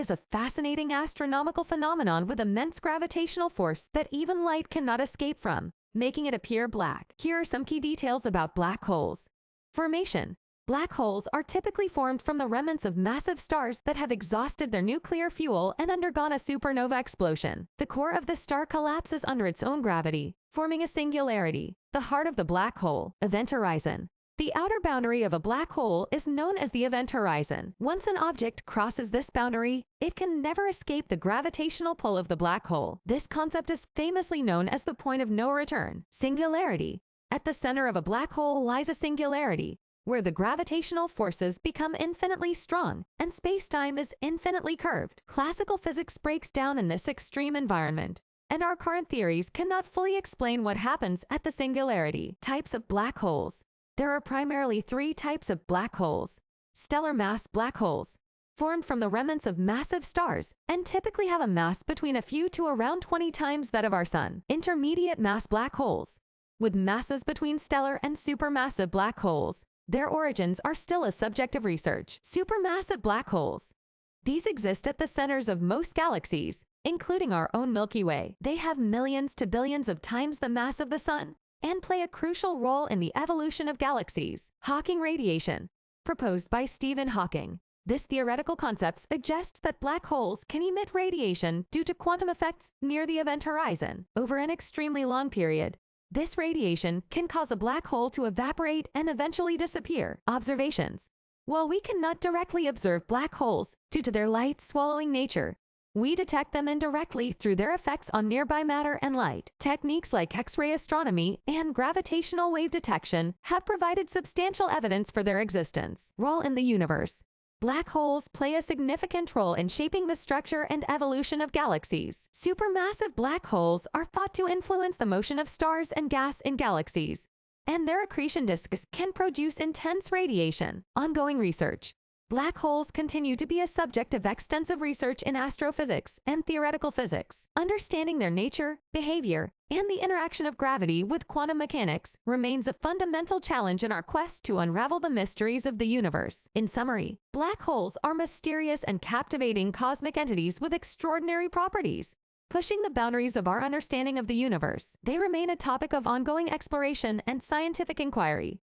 is a fascinating astronomical phenomenon with immense gravitational force that even light cannot escape from, making it appear black. Here are some key details about black holes. Formation. Black holes are typically formed from the remnants of massive stars that have exhausted their nuclear fuel and undergone a supernova explosion. The core of the star collapses under its own gravity, forming a singularity, the heart of the black hole. Event horizon. The outer boundary of a black hole is known as the event horizon. Once an object crosses this boundary, it can never escape the gravitational pull of the black hole. This concept is famously known as the point of no return. Singularity. At the center of a black hole lies a singularity, where the gravitational forces become infinitely strong and space-time is infinitely curved. Classical physics breaks down in this extreme environment, and our current theories cannot fully explain what happens at the singularity. Types of black holes. There are primarily three types of black holes. Stellar mass black holes, formed from the remnants of massive stars and typically have a mass between a few to around 20 times that of our Sun. Intermediate mass black holes, with masses between stellar and supermassive black holes. Their origins are still a subject of research. Supermassive black holes. These exist at the centers of most galaxies, including our own Milky Way. They have millions to billions of times the mass of the Sun and play a crucial role in the evolution of galaxies. Hawking radiation, proposed by Stephen Hawking. This theoretical concept suggests that black holes can emit radiation due to quantum effects near the event horizon. Over an extremely long period, this radiation can cause a black hole to evaporate and eventually disappear. Observations. While we cannot directly observe black holes due to their light-swallowing nature, we detect them indirectly through their effects on nearby matter and light. Techniques like X-ray astronomy and gravitational wave detection have provided substantial evidence for their existence. Role in the universe. Black holes play a significant role in shaping the structure and evolution of galaxies. Supermassive black holes are thought to influence the motion of stars and gas in galaxies, and their accretion disks can produce intense radiation. Ongoing research. Black holes continue to be a subject of extensive research in astrophysics and theoretical physics. Understanding their nature, behavior, and the interaction of gravity with quantum mechanics remains a fundamental challenge in our quest to unravel the mysteries of the universe. In summary, black holes are mysterious and captivating cosmic entities with extraordinary properties, pushing the boundaries of our understanding of the universe. They remain a topic of ongoing exploration and scientific inquiry.